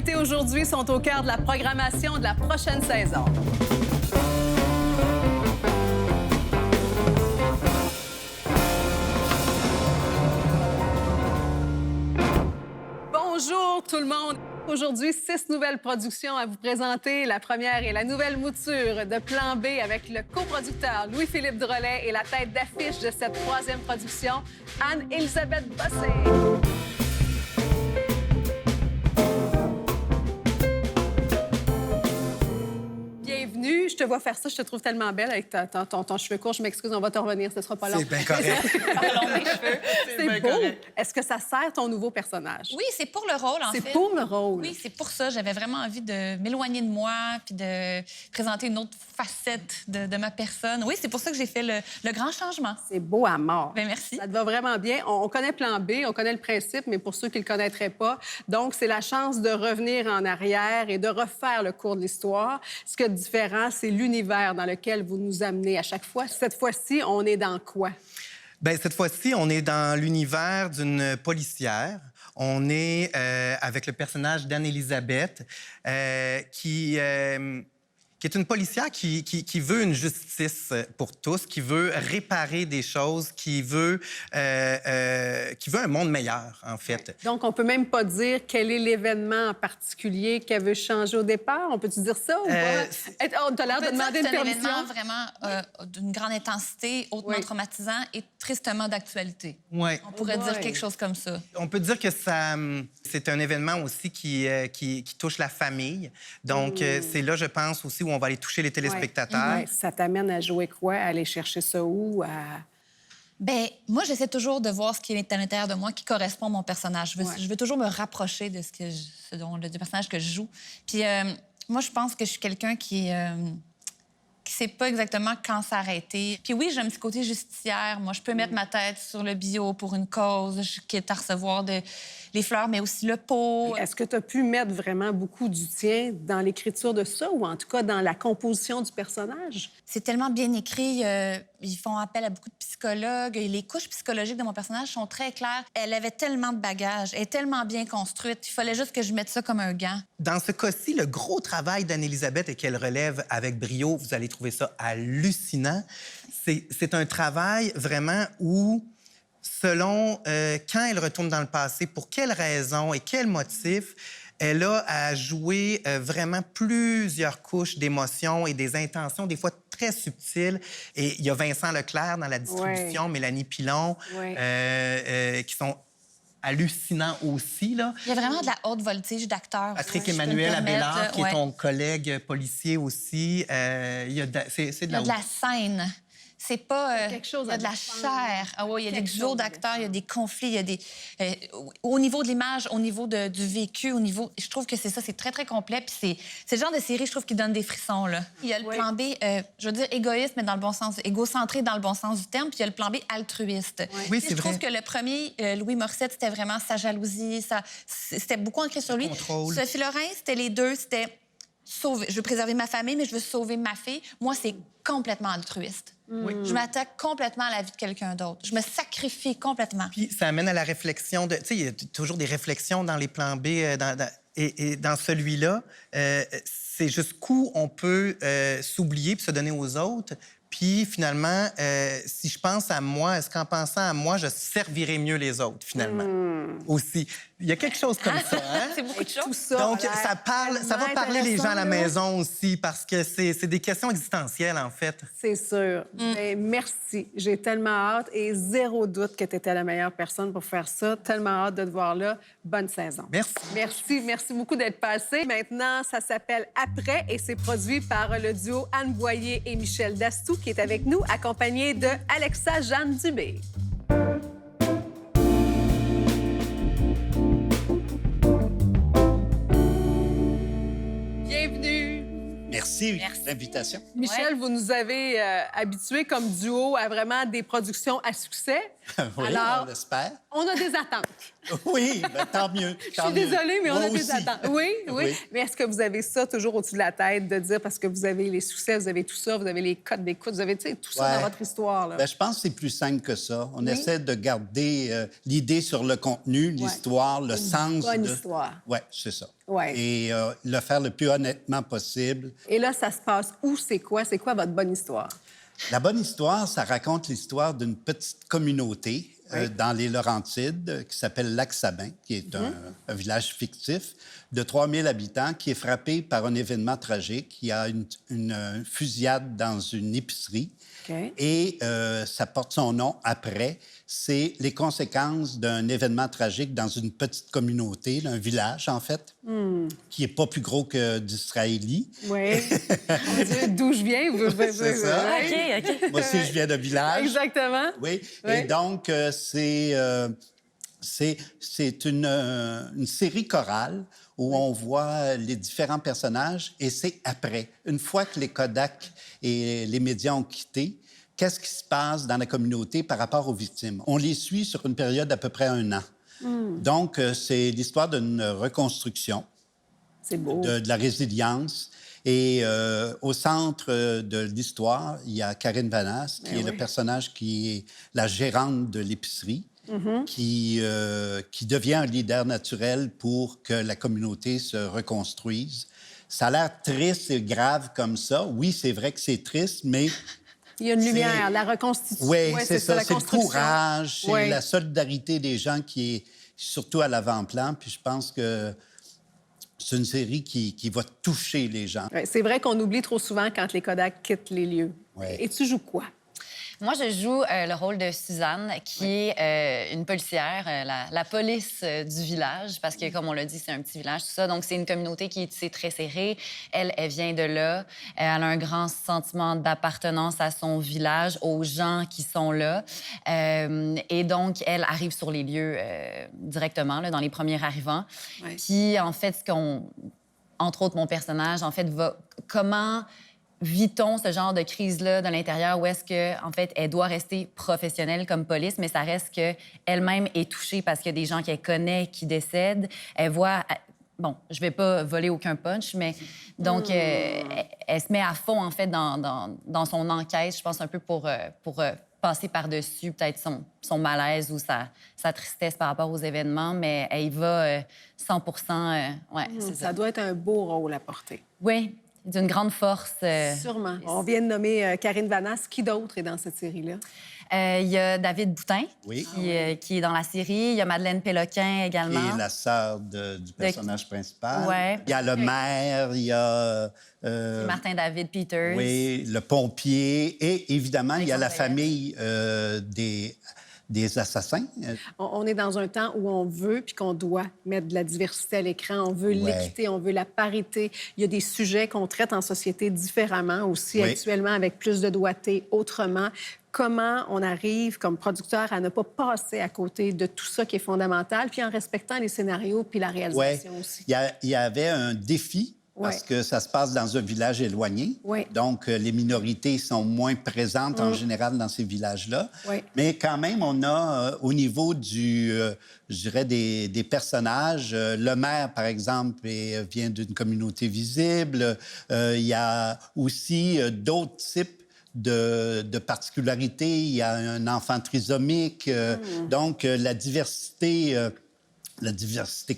invités aujourd'hui sont au cœur de la programmation de la prochaine saison. Bonjour tout le monde. Aujourd'hui, 6 nouvelles productions à vous présenter. La première est la nouvelle mouture de Plan B avec le coproducteur Louis-Philippe Drolet et la tête d'affiche de cette troisième production, Anne-Élisabeth Bossé. Bienvenue. Je te vois faire ça. Je te trouve tellement belle avec ton cheveu court. Je m'excuse, on va te revenir. Ce sera pas long. C'est bien correct. C'est beau. Est-ce que ça sert ton nouveau personnage? Oui, c'est pour le rôle, en fait. C'est pour le rôle. Oui, c'est pour ça. J'avais vraiment envie de m'éloigner de moi puis de présenter une autre facette de ma personne. Oui, c'est pour ça que j'ai fait le grand changement. C'est beau à mort. Bien, merci. Ça te va vraiment bien. On connaît Plan B, on connaît le principe, mais pour ceux qui ne le connaîtraient pas, donc c'est la chance de revenir en arrière et de refaire le cours de l'histoire. Ce qui est différent, c'est l'univers dans lequel vous nous amenez à chaque fois. Cette fois-ci, on est dans quoi? Bien, cette fois-ci, on est dans l'univers d'une policière. On est avec le personnage d'Anne-Élisabeth, qui est une policière qui veut une justice pour tous, qui veut réparer des choses, qui veut un monde meilleur, en fait. Donc, on peut même pas dire quel est l'événement en particulier qu'elle veut changer au départ. On peut-tu dire ça ou pas? On t'a l'air de demander une C'est un permission. événement vraiment d'une grande intensité, hautement traumatisant et tristement d'actualité. Ouais. On pourrait dire quelque chose comme ça. On peut dire que c'est un événement aussi qui touche la famille. Donc, c'est là, je pense, aussi, où on va aller toucher les téléspectateurs. Ouais. Ça t'amène à jouer quoi? À aller chercher ça où? Bien, moi, j'essaie toujours de voir ce qui est à l'intérieur de moi qui correspond à mon personnage. Je veux toujours me rapprocher de du personnage que je joue. Puis moi, je pense que je suis quelqu'un qui sait pas exactement quand s'arrêter. Puis oui, j'ai un petit côté justicière. Moi, je peux mettre ma tête sur le bio pour une cause, quitte à recevoir les fleurs, mais aussi le pot. Est-ce que tu as pu mettre vraiment beaucoup du tien dans l'écriture de ça ou en tout cas dans la composition du personnage? C'est tellement bien écrit. Ils font appel à beaucoup de psychologues. Et les couches psychologiques de mon personnage sont très claires. Elle avait tellement de bagages. Elle est tellement bien construite. Il fallait juste que je mette ça comme un gant. Dans ce cas-ci, le gros travail d'Anne-Élisabeth et qu'elle relève avec brio, vous allez trouver ça hallucinant. C'est un travail vraiment où, selon quand elle retourne dans le passé, pour quelles raisons et quels motifs, elle a à jouer vraiment plusieurs couches d'émotions et des intentions, des fois très subtiles. Et il y a Vincent Leclerc dans la distribution, Mélanie Pilon, qui sont hallucinants aussi, là. Il y a vraiment de la haute voltige d'acteurs. Patrick si je peux me Emmanuel permettre, Abélard, qui est ouais. ton collègue policier aussi. C'est Il y a de la scène. C'est pas... quelque chose il y a de la défendre. chair. Ah oui, il y a des Quelque duos chose à d'acteurs, il y a défendre. des conflits, il y a des... au niveau de l'image, au niveau du vécu, au niveau... Je trouve que c'est ça, c'est très, très complet. Puis c'est le genre de série, je trouve, qui donne des frissons, là. Il y a le plan B, je veux dire égoïste, mais dans le bon sens, égocentré dans le bon sens du terme. Puis il y a le plan B altruiste. Oui, Puis c'est je trouve vrai. que le premier, Louis Morissette, c'était vraiment sa jalousie, c'était beaucoup ancré sur lui. Contrôle. Sophie Lorrain, c'était les deux, c'était... Je veux préserver ma famille, mais je veux sauver ma fille. Moi, c'est complètement altruiste. Je m'attaque complètement à la vie de quelqu'un d'autre. Je me sacrifie complètement. Puis ça amène à la réflexion de... Tu sais, il y a toujours des réflexions dans les plans B. Et dans celui-là, c'est jusqu'où on peut s'oublier puis se donner aux autres. Puis finalement, si je pense à moi, est-ce qu'en pensant à moi, je servirais mieux les autres, finalement, aussi? Il y a quelque chose comme ça, hein? C'est beaucoup de Tout choses. ça, Donc, a l'air ça va tellement parler les gens à la intéressant, là. maison aussi, parce que c'est des questions existentielles, en fait. C'est sûr. Ben, merci. J'ai tellement hâte et zéro doute que tu étais la meilleure personne pour faire ça. Tellement hâte de te voir là. Bonne saison. Merci. Merci beaucoup d'être passé. Maintenant, ça s'appelle Après et c'est produit par le duo Anne Boyer et Michel Dastou qui est avec nous, accompagné de Alexa Jeanne Dubé. Bienvenue. Merci de l'invitation. Michel, vous nous avez habitués comme duo à vraiment des productions à succès. Oui, Alors, on l'espère. on a des attentes. Oui, ben, tant mieux. Je suis désolée, mais on a des aussi. attentes. Oui, oui, Oui. Mais est-ce que vous avez ça toujours au-dessus de la tête, de dire, parce que vous avez les succès, vous avez tout ça, vous avez les codes d'écoute, vous avez tout ça Ouais. dans votre histoire, là? Ben, je pense que c'est plus simple que ça. On essaie de garder l'idée sur le contenu, l'histoire, le sens. bonne de... histoire. Oui, c'est ça. Ouais. et le faire le plus honnêtement possible. Et là, ça se passe où? C'est quoi? C'est quoi votre bonne histoire? La bonne histoire, ça raconte l'histoire d'une petite communauté dans les Laurentides qui s'appelle Lac-Sabin, qui est un village fictif de 3000 habitants qui est frappé par un événement tragique. Il y a une fusillade dans une épicerie OK. et ça porte son nom après. C'est les conséquences d'un événement tragique dans une petite communauté, un village, en fait, qui n'est pas plus gros que d'Israélie. Oui. Mon Dieu, d'où je viais? C'est ça. Ouais. OK. Moi aussi, je viens de village. Exactement. Oui. Oui. Et donc, c'est une série chorale où on voit les différents personnages et c'est après. Une fois que les Kodak et les médias ont quitté, qu'est-ce qui se passe dans la communauté par rapport aux victimes? On les suit sur une période d'à peu près 1 an. Donc, c'est l'histoire d'une reconstruction, C'est beau. de la résilience. Et au centre de l'histoire, il y a Karine Vanasse, qui est le personnage qui est la gérante de l'épicerie, qui devient un leader naturel pour que la communauté se reconstruise. Ça a l'air triste et grave comme ça. Oui, c'est vrai que c'est triste, mais... Il y a une lumière, la reconstitution. Oui, Ouais, c'est ça. la C'est le construction. courage, c'est Ouais. la solidarité des gens qui est surtout à l'avant-plan. Puis je pense que c'est une série qui va toucher les gens. Ouais, c'est vrai qu'on oublie trop souvent quand les Kodak quittent les lieux. Ouais. Et tu joues quoi? Moi, je joue le rôle de Suzanne, qui est une policière, la police du village, parce que, comme on l'a dit, c'est un petit village, tout ça. Donc, c'est une communauté qui est tissée très serrée. Elle vient de là. Elle a un grand sentiment d'appartenance à son village, aux gens qui sont là. Et donc, elle arrive sur les lieux directement, là, dans les premiers arrivants. Ouais. Puis, en fait, entre autres, mon personnage, en fait, comment vit-on ce genre de crise-là de l'intérieur où est-ce que, en fait, elle doit rester professionnelle comme police, mais ça reste qu'elle-même est touchée parce qu'il y a des gens qu'elle connaît qui décèdent. Elle voit... Bon, je vais pas voler aucun punch, mais donc, elle se met à fond, en fait, dans son enquête, je pense, un peu pour passer par-dessus peut-être son malaise ou sa tristesse par rapport aux événements, mais elle y va 100 ouais, c'est ça. Ça doit être un beau rôle à porter. Oui, d'une grande force. Sûrement. On vient de nommer Karine Vanasse. Qui d'autre est dans cette série-là? Il y a David Boutin, Oui. qui est dans la série. Il y a Madeleine Péloquin Qui également. est la sœur du personnage principal. Ouais. Il y a le maire, il y a... Martin David Peters. oui, le pompier. Et évidemment, il y a la Alexandre famille des assassins. On est dans un temps où on veut puis qu'on doit mettre de la diversité à l'écran. On veut l'équité, on veut la parité. Il y a des sujets qu'on traite en société différemment aussi, actuellement, avec plus de doigté, autrement. Comment on arrive, comme producteur, à ne pas passer à côté de tout ça qui est fondamental, puis en respectant les scénarios puis la réalisation aussi. Il y avait un défi parce que ça se passe dans un village éloigné. Ouais. Donc, les minorités sont moins présentes en général dans ces villages-là. Ouais. Mais quand même, on a, au niveau je dirais, des personnages, le maire, par exemple, vient d'une communauté visible. Il y a aussi d'autres types de particularités. Il y a un enfant trisomique. Donc, la diversité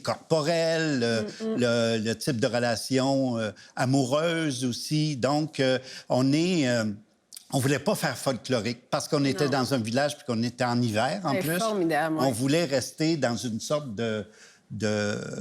corporelle, le type de relation amoureuse aussi. Donc, on voulait pas faire folklorique parce qu'on était dans un village puis qu'on était en hiver, en C'est plus. formidable, ouais. On voulait rester dans une sorte de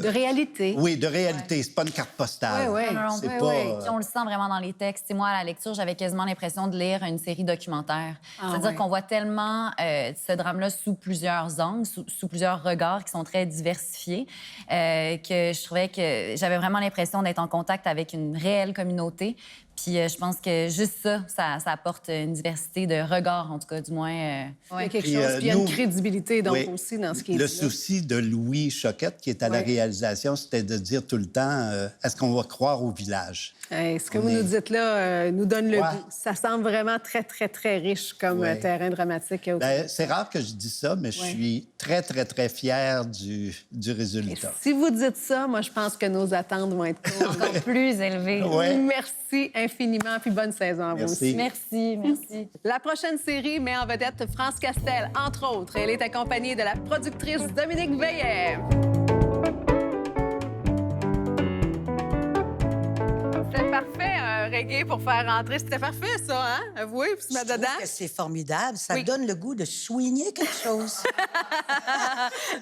réalité. Oui, de réalité. C'est pas une carte postale. Ouais, ouais. Non, C'est ouais, pas... ouais. Puis on le sent vraiment dans les textes. Moi, à la lecture, j'avais quasiment l'impression de lire une série documentaire. C'est-à-dire qu'on voit tellement ce drame-là sous plusieurs angles, sous plusieurs regards qui sont très diversifiés, que je trouvais que j'avais vraiment l'impression d'être en contact avec une réelle communauté. Puis je pense que juste ça apporte une diversité de regards, en tout cas, du moins. Il y a quelque Puis, chose, puis il y a une nous- crédibilité, donc, Oui. aussi, dans ce qui est Le dit là. souci de Louis Choquette, qui est à la réalisation, c'était de dire tout le temps est-ce qu'on va croire au village? Hey, ce que vous nous dites là nous donne le Ouais. goût. Ça semble vraiment très, très, très riche comme Ouais. terrain dramatique. Ben, c'est rare que je dise ça, mais je suis très, très, très fier du Et résultat. si vous dites ça, moi, je pense que nos attentes vont être courtes. Encore plus élevé. Ouais. Merci infiniment, puis bonne saison à vous Merci. aussi. Merci, merci. La prochaine série met en vedette France Castel, entre autres. Elle est accompagnée de la productrice Dominique Veillet. reggae pour faire rentrer. C'était parfait, ça, hein? Avouez, puis se Je mettre trouve dedans. que c'est formidable. Ça Oui. donne le goût de souligner quelque chose.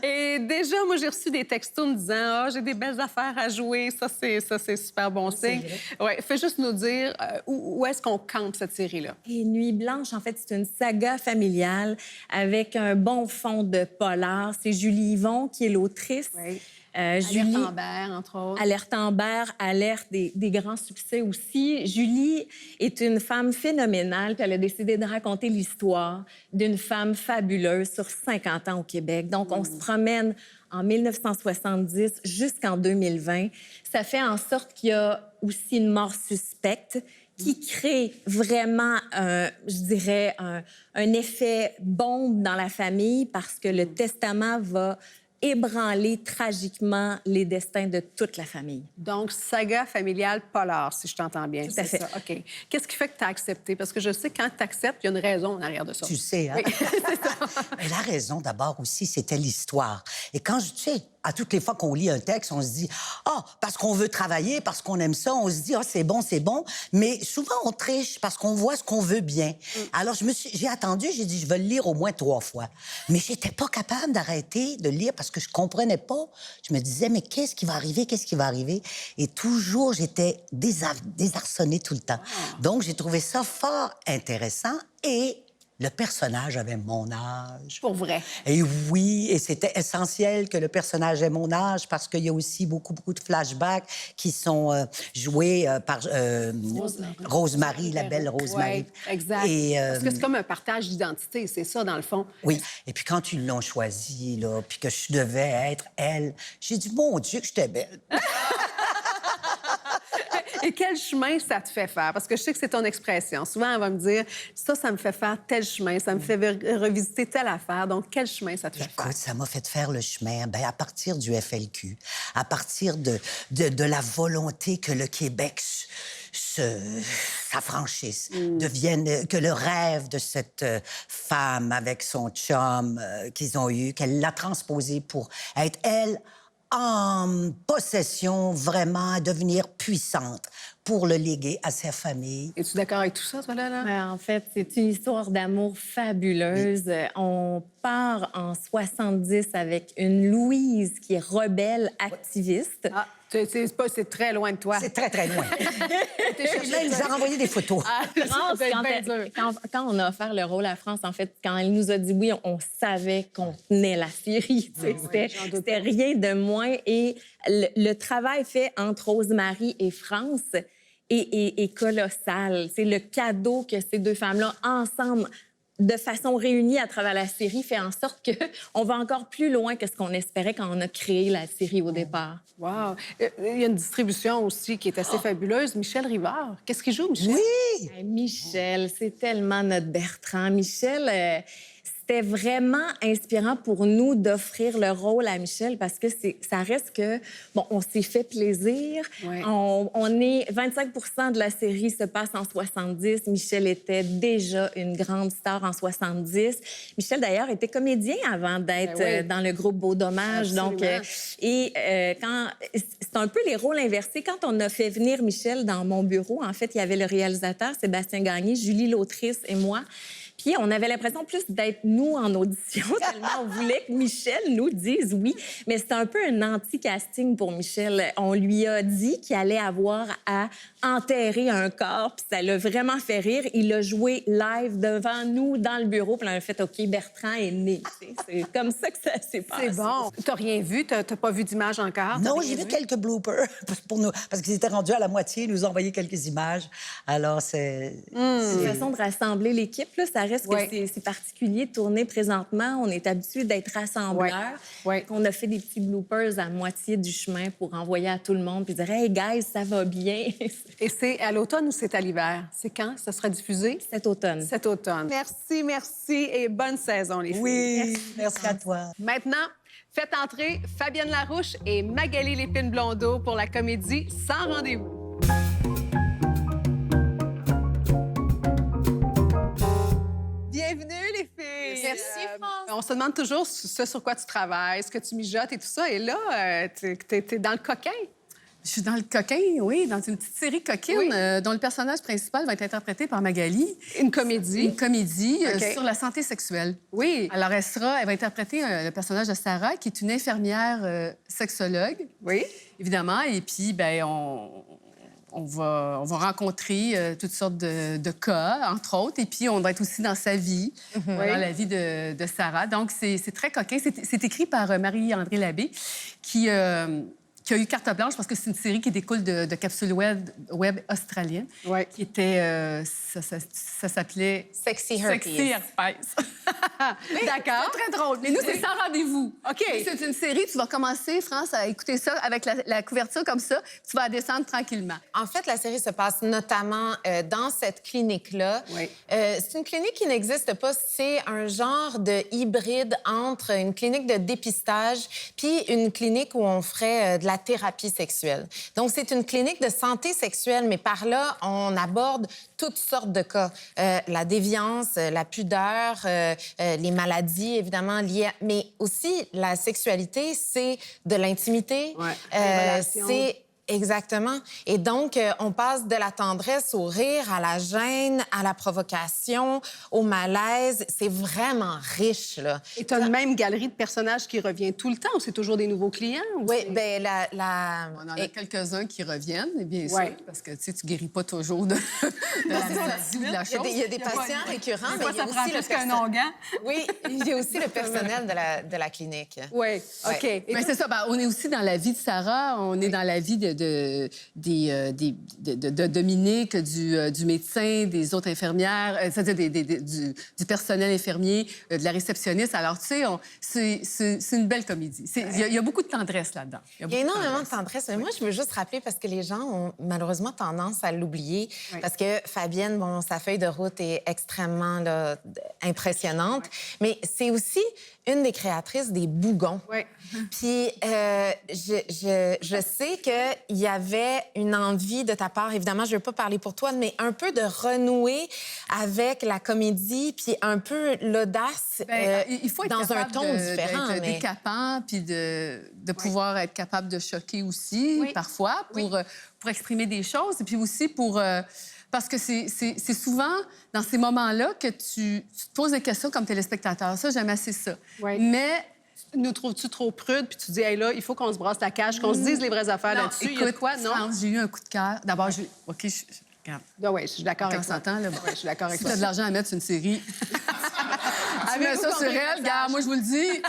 Et déjà, moi, j'ai reçu des textos me disant « Ah, j'ai des belles affaires à jouer. » Ça, c'est super bon signe. Ouais, fais juste nous dire où est-ce qu'on campe cette série-là. Et Nuit blanche, en fait, c'est une saga familiale avec un bon fond de polar. C'est Julie Yvon qui est l'autrice. Oui. Julie, Alerte Amber, entre autres. Alerte Amber, Alerte, des grands succès aussi. Julie est une femme phénoménale, puis elle a décidé de raconter l'histoire d'une femme fabuleuse sur 50 ans au Québec. Donc, on se promène en 1970 jusqu'en 2020. Ça fait en sorte qu'il y a aussi une mort suspecte qui crée vraiment, je dirais, un effet bombe dans la famille parce que le testament va ébranler tragiquement les destins de toute la famille. Donc, saga familiale polar, si je t'entends bien. Tout à c'est fait. ça. OK. Qu'est-ce qui fait que tu as accepté? Parce que je sais que quand tu acceptes, il y a une raison en arrière de ça. Tu sais, hein? Mais la raison, d'abord, aussi, c'était l'histoire. Et quand, tu sais, à toutes les fois qu'on lit un texte, on se dit « Ah, parce qu'on veut travailler, parce qu'on aime ça, on se dit « Ah, c'est bon, c'est bon. » Mais souvent, on triche parce qu'on voit ce qu'on veut bien. Alors, j'ai attendu, j'ai dit « Je vais le lire au moins 3 fois. » Mais j'étais pas capable d'arrêter de lire parce que je comprenais pas. Je me disais « Mais qu'est-ce qui va arriver? Qu'est-ce qui va arriver? » Et toujours, j'étais désarçonnée tout le temps. Donc, j'ai trouvé ça fort intéressant et le personnage avait mon âge. Pour vrai. Et oui, et c'était essentiel que le personnage ait mon âge parce qu'il y a aussi beaucoup de flashbacks qui sont joués par Rosemary, la belle Rosemary. Oui, exact. Et, Parce que c'est comme un partage d'identité, c'est ça, dans le fond. oui. Et puis quand ils l'ont choisi, là, puis que je devais être elle, j'ai dit, mon Dieu, que j'étais belle. Et quel chemin ça te fait faire? Parce que je sais que c'est ton expression. Souvent, elle va me dire, ça me fait faire tel chemin, ça me fait revisiter telle affaire. Donc, quel chemin ça te fait faire? Écoute, ça m'a fait faire le chemin à partir du FLQ, à partir de la volonté que le Québec s'affranchisse, devienne, que le rêve de cette femme avec son chum qu'ils ont eu, qu'elle l'a transposé pour être, elle, en possession, vraiment, à devenir puissante pour le léguer à sa famille. Es-tu d'accord avec tout ça, toi, là? Ouais, en fait, c'est une histoire d'amour fabuleuse. On part en 70 avec une Louise qui est rebelle, activiste. Ah, c'est très loin de toi. C'est très, très loin. Là, il nous a renvoyé des photos. France, Ça doit être bien dur. quand on a offert le rôle à France, en fait, quand elle nous a dit oui, on savait qu'on tenait la série. C'était rien de moins. Et le travail fait entre Rosemary et France est colossal. C'est le cadeau que ces deux femmes-là, ensemble, de façon réunie à travers la série, fait en sorte qu'on va encore plus loin que ce qu'on espérait quand on a créé la série au départ. Wow. Il y a une distribution aussi qui est assez fabuleuse. Michel Rivard. Qu'est-ce qu'il joue, Michel? Oui! Hey, Michel, c'est tellement notre Bertrand. Michel, c'était vraiment inspirant pour nous d'offrir le rôle à Michel parce que ça reste que, bon, on s'est fait plaisir. Ouais. On est 25% de la série se passe en 70. Michel était déjà une grande star en 70. Michel, d'ailleurs, était comédien avant d'être Ben oui. dans le groupe Beau Dommage. Absolument. Donc, quand c'est un peu les rôles inversés. Quand on a fait venir Michel dans mon bureau, en fait, il y avait le réalisateur Sébastien Gagné, Julie l'autrice et moi. Puis on avait l'impression plus d'être nous en audition, tellement on voulait que Michel nous dise oui. Mais c'était un peu un anti-casting pour Michel. On lui a dit qu'il allait avoir à enterrer un corps, puis ça l'a vraiment fait rire. Il a joué live devant nous dans le bureau, puis on a fait « OK, Bertrand est né ». C'est comme ça que ça s'est passé. C'est bon. T'as rien vu? T'as pas vu d'image encore? Non, T'as rien j'ai vu quelques bloopers pour nous, parce qu'ils étaient rendus à la moitié, ils nous ont envoyé quelques images. Alors, c'est... C'est une façon de rassembler l'équipe. Là. Ça reste Ouais. que c'est particulier de tourner présentement. On est habitué d'être rassembleurs. Ouais. On a fait des petits bloopers à moitié du chemin pour envoyer à tout le monde puis dire « Hey, guys, ça va bien! » Et c'est à l'automne ou c'est à l'hiver? C'est quand ça sera diffusé? Cet automne. Cet automne. Merci et bonne saison, les filles. Oui, merci à toi. Maintenant, faites entrer Fabienne Larouche et Magali Lépine-Blondeau pour la comédie Sans rendez-vous. Bienvenue, les filles! Merci, France. On se demande toujours ce sur quoi tu travailles, ce que tu mijotes et tout ça. Et là, t'es dans le coquin. Je suis dans le coquin, oui, dans une petite série coquine dont le personnage principal va être interprété par Magali. Une comédie. Une comédie OK. sur la santé sexuelle. Oui. Alors, elle va interpréter le personnage de Sarah, qui est une infirmière sexologue, Oui. évidemment. Et puis, ben, on va rencontrer toutes sortes de cas, entre autres. Et puis, on va être aussi dans sa vie, dans la vie de Sarah. Donc, c'est très coquin. C'est écrit par Marie-André Labbé, qui a eu carte blanche parce que c'est une série qui découle de capsules web australiennes, Ouais. qui était... ça s'appelait... Sexy Herpes. Sexy Herpes. D'accord. C'est très drôle. Mais nous, c'est sans rendez-vous. OK. Et c'est une série, tu vas commencer, France, à écouter ça avec la couverture comme ça. Tu vas descendre tranquillement. En fait, la série se passe notamment dans cette clinique-là. Oui. C'est une clinique qui n'existe pas. C'est un genre de hybride entre une clinique de dépistage puis une clinique où on ferait de la thérapie sexuelle. Donc, c'est une clinique de santé sexuelle, mais par là, on aborde toutes sortes de cas. La déviance, la pudeur, les maladies, évidemment, liées mais aussi la sexualité, c'est de l'intimité. Ouais. Les relations. C'est... Exactement. Et donc, on passe de la tendresse au rire, à la gêne, à la provocation, au malaise. C'est vraiment riche, là. Et tu as une même galerie de personnages qui revient tout le temps ou c'est toujours des nouveaux clients? Ou Oui, c'est- bien, On en a quelques-uns qui reviennent, bien sûr, Ouais. parce que tu guéris pas toujours de la maladie ou de la chose. il y a des patients récurrents, mais il y a ça prend aussi le plus qu'un perso- onguent. Oui, il y a aussi le personnel de la clinique. Oui, OK. Ouais. Et Mais c'est ça, ben, on est aussi dans la vie de Sarah, on est dans la vie de Dominique, du médecin, des autres infirmières, c'est-à-dire du personnel infirmier, de la réceptionniste. Alors, tu sais, c'est une belle comédie. Il y a beaucoup de tendresse là-dedans. Il y a énormément de tendresse. Mais moi, je veux juste rappeler, parce que les gens ont malheureusement tendance à l'oublier, Oui. parce que Fabienne, bon, sa feuille de route est extrêmement là, impressionnante, mais c'est aussi une des créatrices des Bougons. Oui. Puis je sais qu'il y avait une envie de ta part, évidemment, je ne veux pas parler pour toi, mais un peu de renouer avec la comédie, puis un peu l'audace Il faut être dans un capable ton différent. d'être mais- décapant, puis de pouvoir être capable de choquer aussi, Oui. parfois, pour exprimer des choses, et puis aussi pour... parce que c'est souvent dans ces moments-là que tu te poses des questions comme téléspectateur. Ça, j'aime assez ça. Oui. Mais... nous trouves-tu trop prudes? Puis tu dis, hey, là, il faut qu'on se brasse la cage, qu'on se dise les vraies affaires Non, là-dessus. Il y a de quoi? Non? France, j'ai eu un coup de cœur. D'abord, OK, regarde. Ah oui, je suis d'accord Quand on avec toi. s'entend, là, bon. Ouais, je suis d'accord avec Si toi. tu as de l'argent à mettre sur une série, tu mets Avez-vous ça sur compris le elle, regarde, moi, je vous le dis.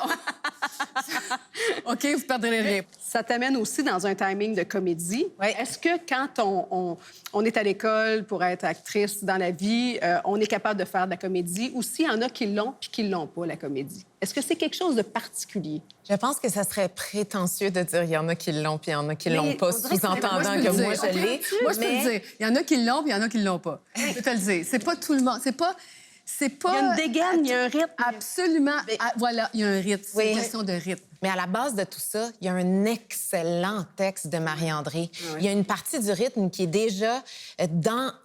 OK, vous perdrez rien. Ça t'amène aussi dans un timing de comédie. Oui. Est-ce que quand on est à l'école pour être actrice dans la vie, on est capable de faire de la comédie, ou s'il y en a qui l'ont puis qui l'ont pas, la comédie? Est-ce que c'est quelque chose de particulier? Je pense que ça serait prétentieux de dire il y en a qui l'ont puis il y en a qui l'ont pas, on dirait que sous-entendant je peux que le moi, dire. je l'ai. Moi, je peux Mais- te dire, il y en a qui l'ont, puis il y en a qui l'ont pas. Je peux te le dire. C'est pas tout le monde. C'est pas... Il y a une dégaine, il y a un rythme. Absolument. Ah, voilà, il y a un rythme. C'est Oui. une question de rythme. Mais à la base de tout ça, il y a un excellent texte de Marie-André. Il y a une partie du rythme qui est déjà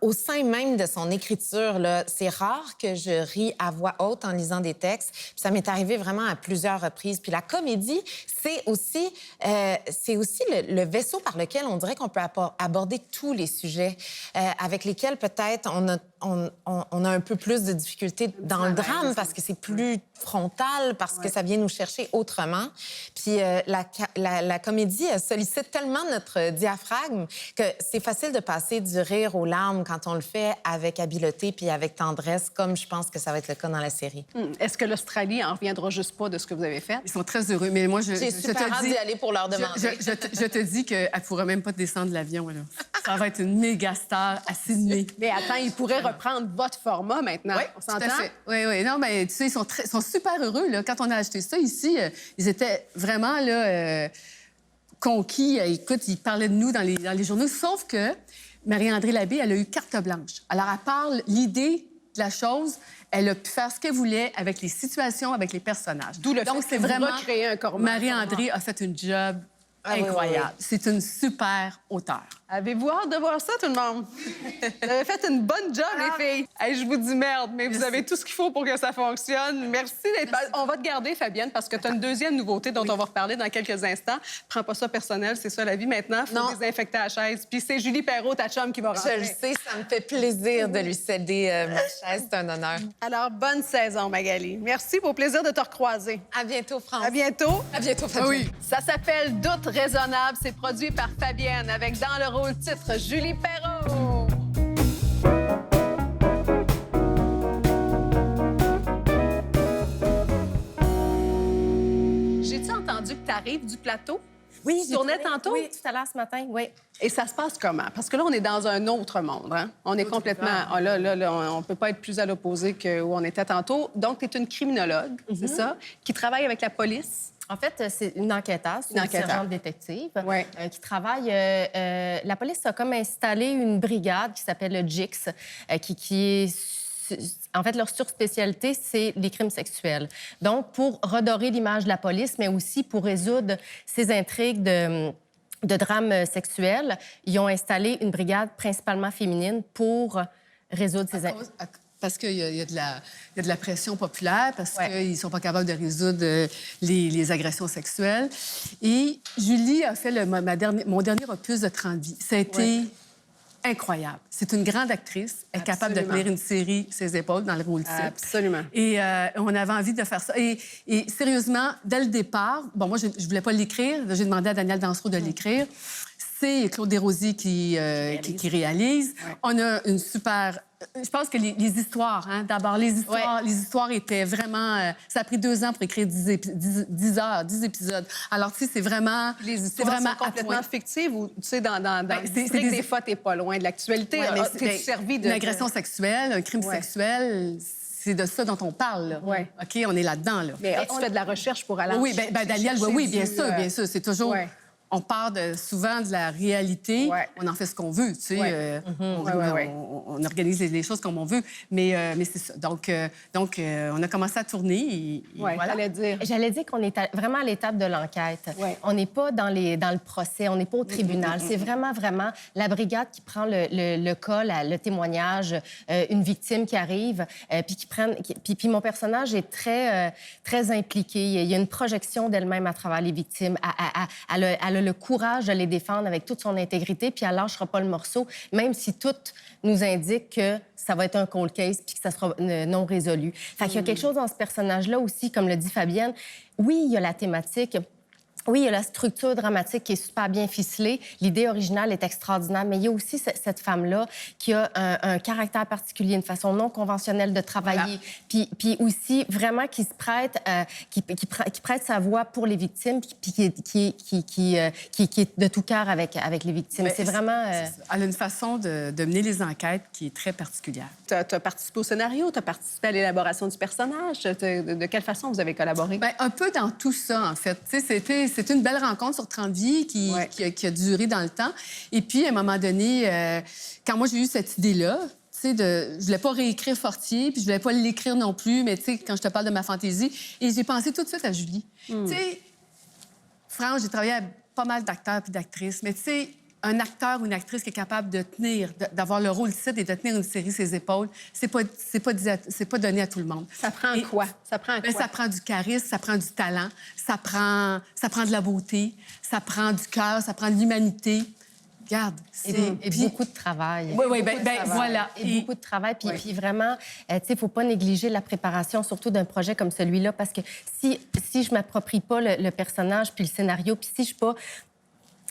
au sein même de son écriture, là. C'est rare que je ris à voix haute en lisant des textes. Puis ça m'est arrivé vraiment à plusieurs reprises. Puis la comédie, c'est aussi le vaisseau par lequel on dirait qu'on peut aborder tous les sujets avec lesquels peut-être on a un peu plus de difficultés dans le drame parce que c'est plus frontal, parce que ça vient nous chercher autrement. Puis la comédie sollicite tellement notre diaphragme que c'est facile de passer du rire aux larmes quand on le fait avec habileté puis avec tendresse, comme je pense que ça va être le cas dans la série. Est-ce que l'Australie en reviendra juste pas de ce que vous avez fait? Ils sont très heureux. Mais moi, J'ai je super te hâte dis... d'y aller pour leur demander. Je te dis qu'elle ne pourra même pas descendre de l'avion. Là. Ça va être une méga star à Sydney. Mais attends, ils pourraient reprendre votre format maintenant. Oui, On tout à s'entend? fait. Oui, oui. Non, mais tu sais, ils sont super heureux. Là. Quand on a acheté ça ici, ils étaient vraiment là, conquis. Écoute, ils parlaient de nous dans les journaux. Sauf que Marie-André Labbé, elle a eu carte blanche. Alors, elle parle l'idée de la chose. Elle a pu faire ce qu'elle voulait avec les situations, avec les personnages. D'où le Donc, fait c'est que vous vraiment... recréez un format. Marie-André a fait une job Ah oui, incroyable. oui, C'est une super auteure. Avez-vous hâte de voir ça, tout le monde? Vous avez fait une bonne job, les filles. Hey, je vous dis merde, mais vous avez tout ce qu'il faut pour que ça fonctionne. Merci d'être... On va te garder, Fabienne, parce que tu as une deuxième nouveauté dont on va reparler dans quelques instants. Prends pas ça personnel, c'est ça la vie maintenant. Faut désinfecter la chaise. Puis c'est Julie Perrault, ta chum, qui va rentrer. Je le sais, ça me fait plaisir de lui céder ma chaise. C'est un honneur. Alors, bonne saison, Magali. Merci, au plaisir de te recroiser. À bientôt, France. À bientôt. À bientôt, Fabienne. Oui. Ça s'appelle Doute raisonnable. C'est produit par Fabienne avec dans le rôle titre Julie Perrault. J'ai-tu entendu que tu arrives du plateau? Oui, Tu tournais tantôt? Oui, tout à l'heure ce matin, oui. Et ça se passe comment? Parce que là, on est dans un autre monde. Hein? On est complètement... Oh, là, on peut pas être plus à l'opposé que où on était tantôt. Donc, tu es une criminologue, c'est ça, qui travaille avec la police. En fait, c'est une enquêteuse, une sergente détective Ouais. qui travaille. La police a comme installé une brigade qui s'appelle le GIX, qui est. En fait, leur surspécialité, c'est les crimes sexuels. Donc, pour redorer l'image de la police, mais aussi pour résoudre ces intrigues de drames sexuels, ils ont installé une brigade principalement féminine pour résoudre ces intrigues. Parce qu'il y a de la pression populaire, parce qu'ils ne sont pas capables de résoudre les agressions sexuelles. Et Julie a fait mon dernier opus de 30 vies. Ça a été incroyable. C'est une grande actrice. Elle est capable de tenir une série ses épaules dans le rôle titre. Absolument. Et on avait envie de faire ça. Et sérieusement, dès le départ, bon, moi, je ne voulais pas l'écrire. J'ai demandé à Daniel Dansereau de l'écrire. C'est Claude Desrosiers qui réalise. Ouais. On a une super... Je pense que les histoires, hein, d'abord, les histoires étaient vraiment... ça a pris 2 ans pour écrire 10 épisodes. Alors, tu sais, c'est vraiment... Les histoires sont complètement fictives ou, tu sais, des fois, t'es pas loin de l'actualité. Ouais, T'es servi une agression sexuelle, un crime sexuel... C'est de ça dont on parle, là. Ouais. OK, on est là-dedans, là. Mais tu fais de la recherche pour aller... Oui, Daniel, oui, bien sûr, bien sûr. C'est toujours... Ouais. On part souvent de la réalité. Ouais. On en fait ce qu'on veut, tu sais. On organise les choses comme on veut. Mais c'est ça. Donc, on a commencé à tourner. Et voilà. J'allais dire qu'on est vraiment à l'étape de l'enquête. Ouais. On n'est pas dans le procès, on n'est pas au tribunal. C'est vraiment la brigade qui prend le cas, le témoignage, une victime qui arrive, puis mon personnage est très, très impliqué. Il y a une projection d'elle-même à travers les victimes. Elle a le courage de les défendre avec toute son intégrité, puis elle lâchera pas le morceau, même si tout nous indique que ça va être un cold case puis que ça sera non résolu. Fait qu'il y a quelque chose dans ce personnage-là aussi, comme le dit Fabienne. Oui, il y a la thématique. Oui, il y a la structure dramatique qui est super bien ficelée. L'idée originale est extraordinaire, mais il y a aussi cette femme-là qui a un caractère particulier, une façon non conventionnelle de travailler, puis aussi vraiment qui se prête, qui prête sa voix pour les victimes, puis qui est de tout cœur avec les victimes. Mais c'est vraiment... Elle a une façon de mener les enquêtes qui est très particulière. Tu as participé au scénario, tu as participé à l'élaboration du personnage. De quelle façon vous avez collaboré? Bien, un peu dans tout ça, en fait. Tu sais, c'était une belle rencontre sur 30 vies qui a duré dans le temps. Et puis, à un moment donné, quand moi, j'ai eu cette idée-là, tu sais, je voulais pas réécrire Fortier, puis je voulais pas l'écrire non plus, mais tu sais, quand je te parle de ma fantaisie, et j'ai pensé tout de suite à Julie. Tu sais, France, j'ai travaillé avec pas mal d'acteurs puis d'actrices, mais tu sais, un acteur ou une actrice qui est capable de tenir, d'avoir le rôle titre et de tenir une série ses épaules, c'est pas donné à tout le monde. Ça prend quoi? Ça prend quoi? Ça prend du charisme, ça prend du talent, ça prend de la beauté, ça prend du cœur, ça prend de l'humanité. Regarde, et beaucoup de travail. Oui, voilà. Et beaucoup de travail. Puis vraiment, tu sais, il ne faut pas négliger la préparation, surtout d'un projet comme celui-là, parce que si je m'approprie pas le personnage puis le scénario, puis si je suis pas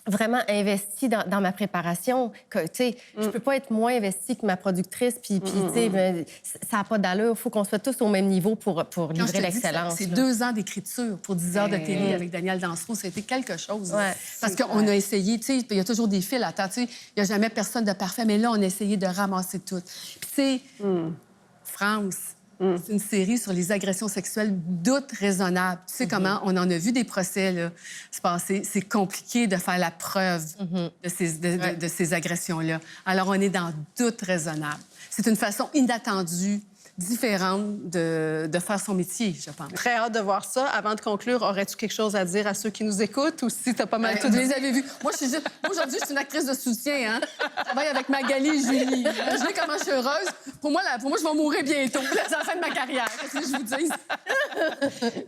vraiment investie dans ma préparation, tu sais, je peux pas être moins investie que ma productrice, puis tu sais, ça n'a pas d'allure. Il faut qu'on soit tous au même niveau pour livrer l'excellence. C'est 2 ans d'écriture pour 10 heures de télé avec Daniel Dansereau. Ça a été quelque chose. Parce qu'on a essayé, tu sais, il y a toujours des fils à terre, tu sais, il n'y a jamais personne de parfait, mais là, on a essayé de ramasser tout. Puis tu sais, France... C'est une série sur les agressions sexuelles, doute raisonnable. Tu sais comment on en a vu des procès là, se passer. C'est compliqué de faire la preuve de ces agressions-là. Alors, on est dans doute raisonnable. C'est une façon inattendue différente de faire son métier, je pense. Très hâte de voir ça. Avant de conclure, aurais-tu quelque chose à dire à ceux qui nous écoutent ou si tu as pas mal tout Vous dit? les avez vus. Moi, aujourd'hui, je suis une actrice de soutien. Hein? Je travaille avec Magali et Julie. Imaginez comment je suis heureuse. Pour moi, je vais mourir bientôt. C'est la fin de ma carrière. Qu'est-ce que je vous dis?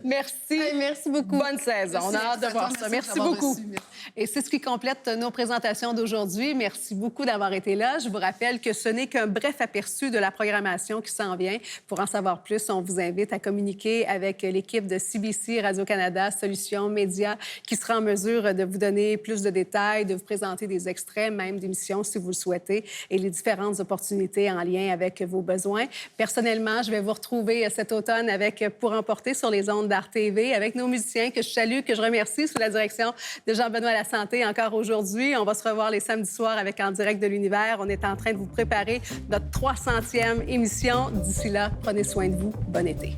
Merci. Merci beaucoup. Bonne saison. On a hâte de voir ça. Merci beaucoup. Reçu. Merci. Et c'est ce qui complète nos présentations d'aujourd'hui. Merci beaucoup d'avoir été là. Je vous rappelle que ce n'est qu'un bref aperçu de la programmation qui s'en vient. Pour en savoir plus, on vous invite à communiquer avec l'équipe de CBC, Radio-Canada, Solutions Médias, qui sera en mesure de vous donner plus de détails, de vous présenter des extraits, même d'émissions si vous le souhaitez, et les différentes opportunités en lien avec vos besoins. Personnellement, je vais vous retrouver cet automne avec Pour emporter sur les ondes d'Art TV, avec nos musiciens que je salue, que je remercie sous la direction de Jean-Benoît Lasanté encore aujourd'hui. On va se revoir les samedis soirs avec En direct de l'univers. On est en train de vous préparer notre 300e émission. D'ici là, prenez soin de vous. Bon été.